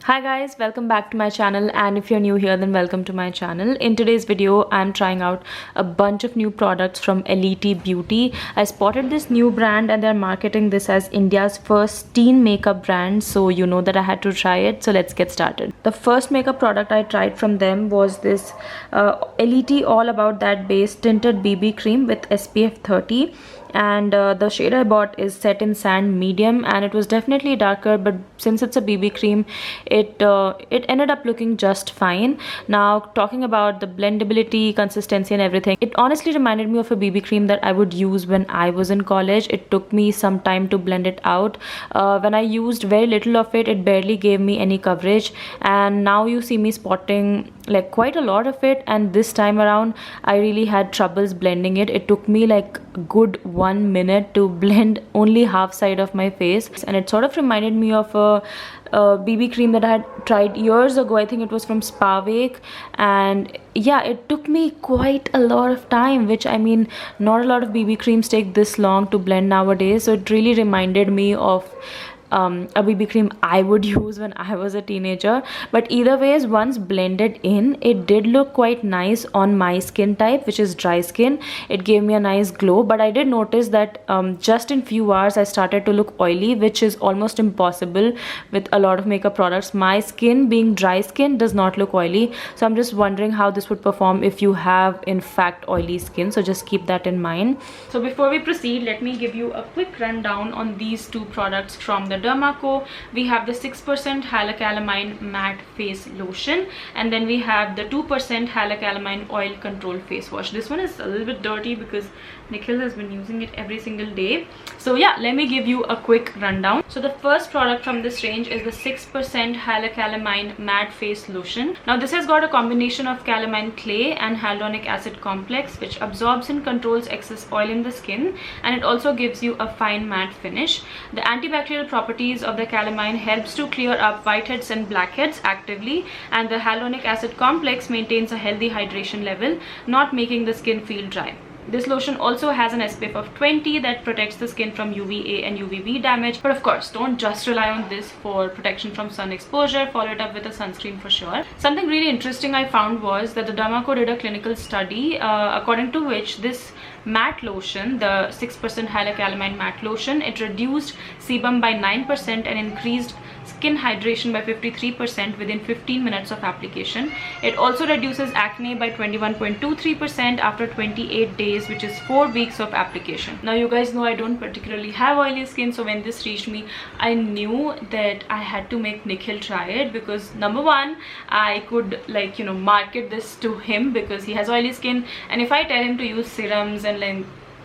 Hi guys, welcome back to my channel, and if you're new here then welcome to my channel. In today's video I'm trying out a bunch of new products from Elity Beauty. I spotted this new brand and they're marketing this as India's first teen makeup brand, so you know that I had to try it. So let's get started. The first makeup product I tried from them was this Elity All About That base tinted BB cream with SPF 30. And the shade I bought is Set in Sand medium, and it was definitely darker, but since it's a BB cream, it ended up looking just fine. Now, talking about the blendability, consistency and everything, it honestly reminded me of a BB cream that I would use when I was in college. It took me some time to blend it out. When I used very little of it, it barely gave me any coverage, and now you see me spotting like quite a lot of it, and this time around I really had troubles blending it. It took me like a good 1 minute to blend only half side of my face, and it sort of reminded me of a BB cream that I had tried years ago. I think it was from Spavake, and yeah, it took me quite a lot of time, which I mean, not a lot of BB creams take this long to blend nowadays. So it really reminded me of a BB cream I would use when I was a teenager. But either ways, once blended in, it did look quite nice on my skin type, which is dry skin. It gave me a nice glow, but I did notice that just in few hours I started to look oily, which is almost impossible with a lot of makeup products. My skin, being dry skin, does not look oily, so I'm just wondering how this would perform if you have in fact oily skin, so just keep that in mind. So before we proceed, let me give you a quick rundown on these two products from the Derma Co. We have the 6% Hyalacalamine matte face lotion, and then we have the 2% Hyalacalamine oil control face wash. This one is a little bit dirty because Nikhil has been using it every single day. So yeah, let me give you a quick rundown. So the first product from this range is the 6% Hyalacalamine matte face lotion. Now this has got a combination of calamine clay and hyaluronic acid complex, which absorbs and controls excess oil in the skin, and it also gives you a fine matte finish. The antibacterial properties of the calamine helps to clear up whiteheads and blackheads actively, and the hyaluronic acid complex maintains a healthy hydration level, not making the skin feel dry. This lotion also has an SPF of 20 that protects the skin from UVA and UVB damage. But of course, don't just rely on this for protection from sun exposure. Follow it up with a sunscreen for sure. Something really interesting I found was that the Derma Co did a clinical study according to which this matte lotion, the 6% Hyalacalamine matte lotion, it reduced sebum by 9% and increased skin hydration by 53% within 15 minutes of application. It also reduces acne by 21.23% after 28 days, which is 4 weeks of application. Now you guys know I don't particularly have oily skin, so when this reached me, I knew that I had to make Nikhil try it, because number one, I could market this to him because he has oily skin, and if I tell him to use serums and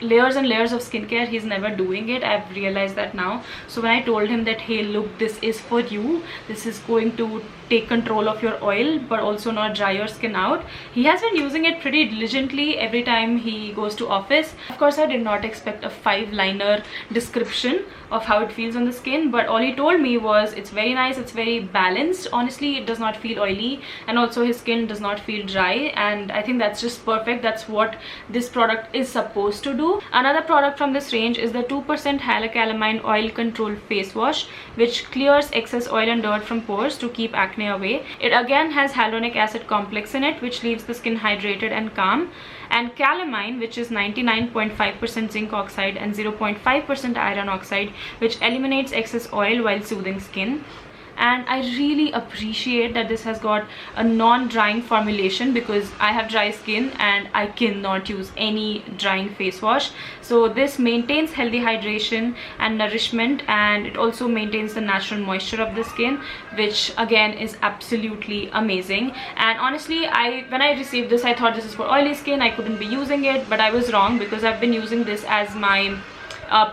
layers and layers of skincare, he's never doing it. I've realized that now. So when I told him that, hey look, this is for you, this is going to take control of your oil but also not dry your skin out, he has been using it pretty diligently every time he goes to office. Of course, I did not expect a 5-liner description of how it feels on the skin, but all he told me was it's very nice, it's very balanced. Honestly, it does not feel oily, and also his skin does not feel dry, and I think that's just perfect. That's what this product is supposed to do. Another product from this range is the 2% Hyalacalamine oil control face wash, which clears excess oil and dirt from pores to keep acne away. It again has hyaluronic acid complex in it, which leaves the skin hydrated and calm, and calamine, which is 99.5% zinc oxide and 0.5% iron oxide, which eliminates excess oil while soothing skin. And I really appreciate that this has got a non-drying formulation, because I have dry skin and I cannot use any drying face wash. So this maintains healthy hydration and nourishment, and it also maintains the natural moisture of the skin, which again is absolutely amazing. And honestly, when I received this, I thought this is for oily skin, I couldn't be using it, but I was wrong, because I've been using this as my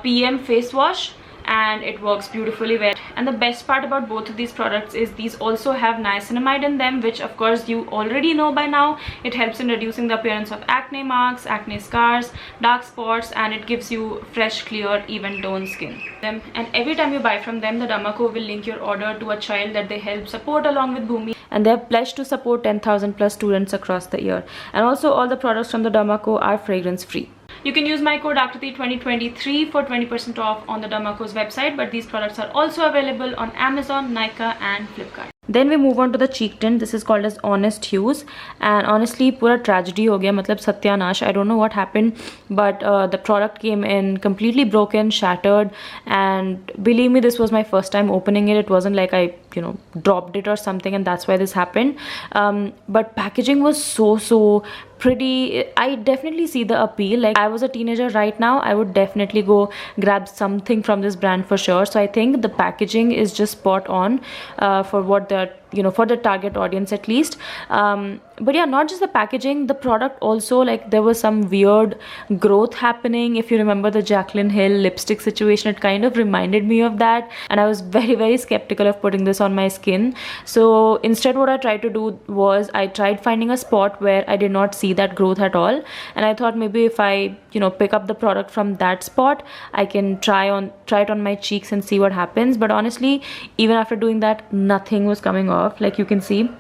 PM face wash, and it works beautifully well. And the best part about both of these products is these also have niacinamide in them, which of course you already know by now. It helps in reducing the appearance of acne marks, acne scars, dark spots, and it gives you fresh, clear, even toned skin. And every time you buy from them, the Derma Co will link your order to a child that they help support along with Bhumi, and they have pledged to support 10,000 plus students across the year. And also all the products from the Derma Co are fragrance free. You can use my code Akriti2023 for 20% off on the Derma Co's website, but these products are also available on Amazon, Nykaa and Flipkart. Then we move on to the cheek tint. This is called as Honest Hues, and honestly पूरा tragedy हो गया, मतलब सत्यानाश. I don't know what happened, but the product came in completely broken, shattered, and believe me, this was my first time opening it. It wasn't like I dropped it or something and that's why this happened. But packaging was so pretty. I definitely see the appeal. Like, I was a teenager right now, I would definitely go grab something from this brand for sure. So I think the packaging is just spot on for what the for the target audience at least. But yeah, not just the packaging, the product also, like there was some weird growth happening. If you remember the Jaclyn Hill lipstick situation, it kind of reminded me of that, and I was very skeptical of putting this on my skin. So instead what I tried to do was I tried finding a spot where I did not see that growth at all, and I thought maybe if I pick up the product from that spot, I can try it on my cheeks and see what happens. But honestly, even after doing that, nothing was coming off. Like you can see,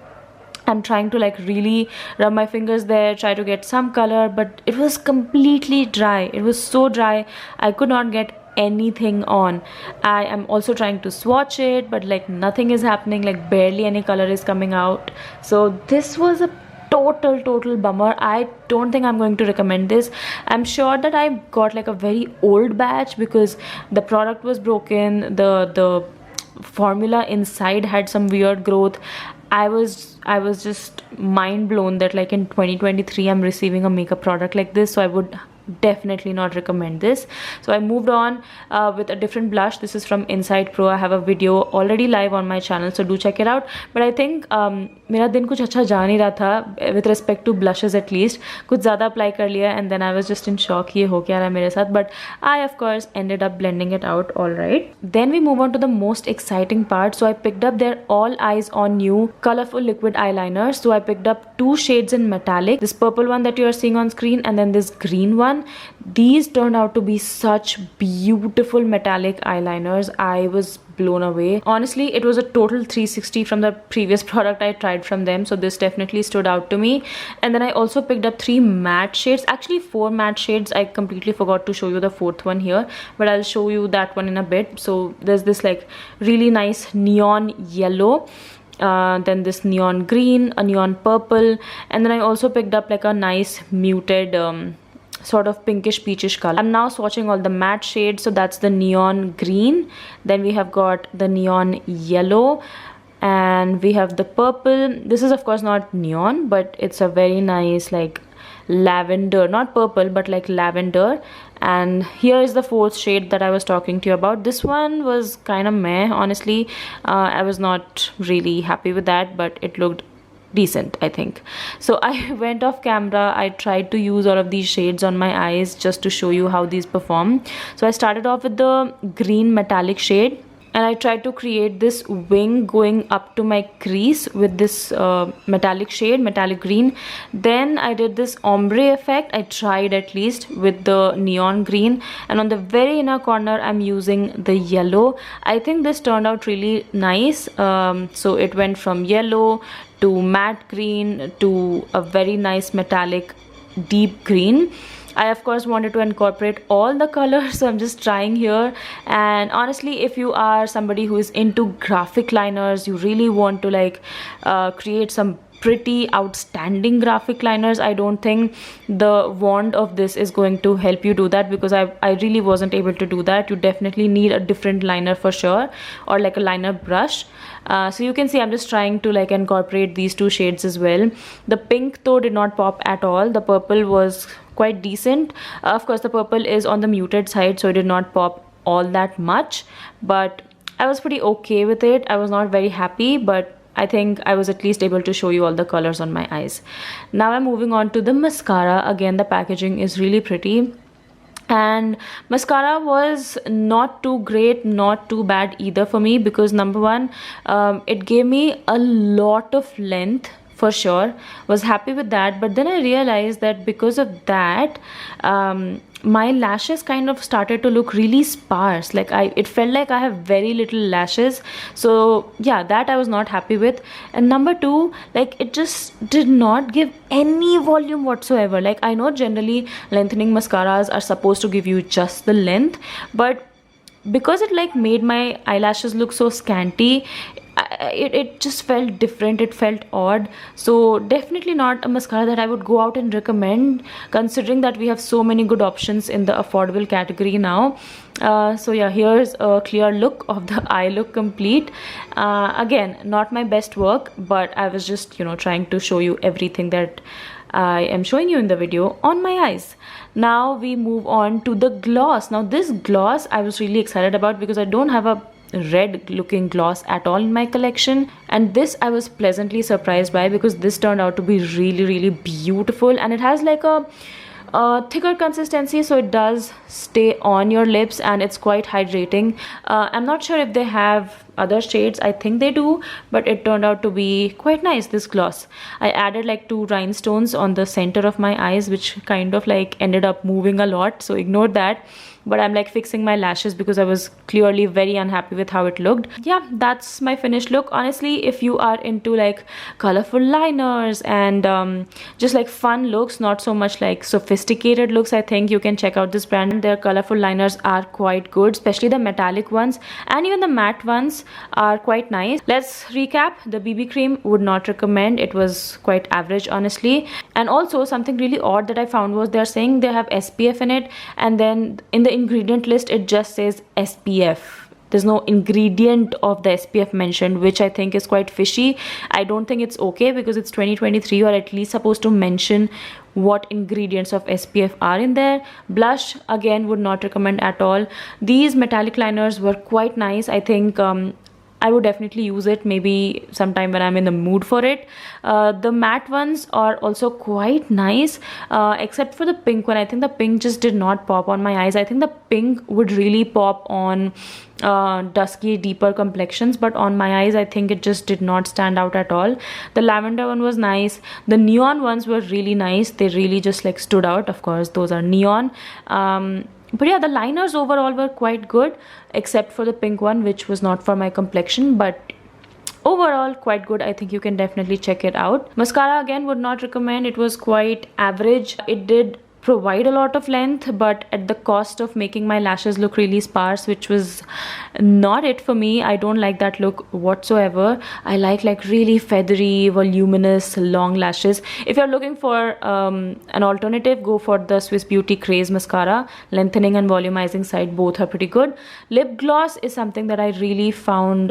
I'm trying to like really rub my fingers there, try to get some color, but it was completely dry. It was so dry, I could not get anything on. I am also trying to swatch it, but like nothing is happening, like barely any color is coming out. So this was a total bummer. I don't think I'm going to recommend this. I'm sure that I got like a very old batch because the product was broken, the formula inside had some weird growth. I was just mind blown that like in 2023 I'm receiving a makeup product like this. So I would definitely not recommend this. So I moved on with a different blush. This is from Inside Pro. I have a video already live on my channel, so do check it out. But I think मेरा दिन कुछ अच्छा जा नहीं रहा था with respect to blushes at least. कुछ ज़्यादा apply कर लिया and then I was just in shock ये हो क्या रहा है मेरे साथ. But I of course ended up blending it out all right. Then we move on to the most exciting part. So I picked up their All Eyes on You colorful liquid eyeliners. So I picked up 2 shades in metallic. This purple one that you are seeing on screen and then this green one. These turned out to be such beautiful metallic eyeliners. I was blown away. Honestly, it was a total 360 from the previous product I tried from them, so this definitely stood out to me. And then I also picked up 3 matte shades, actually 4 matte shades. I completely forgot to show you the 4th one here, but I'll show you that one in a bit. So there's this like really nice neon yellow, then this neon green, a neon purple, and then I also picked up like a nice muted sort of pinkish peachish color. I'm now swatching all the matte shades. So that's the neon green, then we have got the neon yellow, and we have the purple. This is of course not neon, but it's a very nice like lavender, not purple but like lavender. And here is the 4th shade that I was talking to you about. This one was kind of meh, honestly. I was not really happy with that, but it looked decent, I think. So I went off camera, I tried to use all of these shades on my eyes just to show you how these perform. So I started off with the green metallic shade, and I tried to create this wing going up to my crease with this metallic shade, metallic green. Then I did this ombre effect, I tried at least, with the neon green, and on the very inner corner I'm using the yellow. I think this turned out really nice. So it went from yellow to matte green to a very nice metallic deep green. I of course wanted to incorporate all the colors, so I'm just trying here. And honestly, if you are somebody who is into graphic liners, you really want to like create some pretty outstanding graphic liners, I don't think the wand of this is going to help you do that, because I really wasn't able to do that. You definitely need a different liner for sure, or like a liner brush. So you can see I'm just trying to like incorporate these 2 shades as well. The pink though did not pop at all. The purple was quite decent. Of course the purple is on the muted side, so it did not pop all that much, but I was pretty okay with it. I was not very happy, but I think I was at least able to show you all the colors on my eyes. Now I'm moving on to the mascara. Again, the packaging is really pretty. And mascara was not too great, not too bad either for me, because number one, it gave me a lot of length for sure. Was happy with that, but then I realized that because of that, my lashes kind of started to look really sparse. Like it felt like I have very little lashes. So yeah, that I was not happy with. And number 2, like it just did not give any volume whatsoever. Like I know generally lengthening mascaras are supposed to give you just the length, but because it like made my eyelashes look so scanty, it just felt different, it felt odd. So definitely not a mascara that I would go out and recommend, considering that we have so many good options in the affordable category now. So yeah, here's a clear look of the eye look complete. Again, not my best work, but I was just, you know, trying to show you everything that I am showing you in the video on my eyes. Now we move on to the gloss. Now this gloss I was really excited about because I don't have a red looking gloss at all in my collection, and this I was pleasantly surprised by because this turned out to be really beautiful, and it has like a thicker consistency, so it does stay on your lips and it's quite hydrating. I'm not sure if they have other shades, I think they do, but it turned out to be quite nice, this gloss. I added like 2 rhinestones on the center of my eyes, which kind of like ended up moving a lot, so ignore that. But I'm like fixing my lashes because I was clearly very unhappy with how it looked. Yeah, that's my finished look. Honestly, if you are into like colorful liners and just like fun looks, not so much like sophisticated looks, I think you can check out this brand. Their colorful liners are quite good, especially the metallic ones, and even the matte ones are quite nice. Let's recap. The BB cream would not recommend. It was quite average, honestly. And also something really odd that I found was they're saying they have SPF in it, and then in the ingredient list it just says SPF. There's no ingredient of the SPF mentioned, which I think is quite fishy. I don't think it's okay because it's 2023. You are at least supposed to mention what ingredients of SPF are in there. Blush, again, would not recommend at all. These metallic liners were quite nice. I think I would definitely use it maybe sometime when I'm in the mood for it. The matte ones are also quite nice, except for the pink one. I think the pink just did not pop on my eyes. I think the pink would really pop on dusky, deeper complexions, but on my eyes I think it just did not stand out at all. The lavender one was nice. The neon ones were really nice. They really just like stood out. Of course, those are neon. But yeah, the liners overall were quite good, except for the pink one, which was not for my complexion, but overall quite good. I think you can definitely check it out. Mascara, again, would not recommend. It was quite average. It did provide a lot of length, but at the cost of making my lashes look really sparse, which was not it for me. I don't like that look whatsoever. I like really feathery, voluminous, long lashes. If you're looking for an alternative, go for the Swiss Beauty Craze mascara. Lengthening and volumizing side, both are pretty good. Lip gloss is something that I really found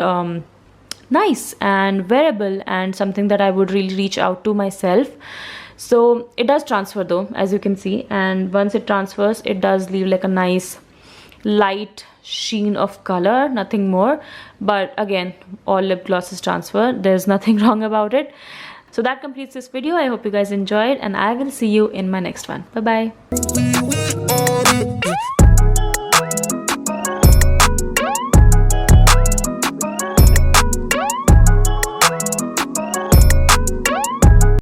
nice and wearable, and something that I would really reach out to myself. So it does transfer though, as you can see, and once it transfers, it does leave like a nice light sheen of color, nothing more. But again, all lip glosses transfer, there's nothing wrong about it. So that completes this video. I hope you guys enjoyed, and I will see you in my next one. Bye bye.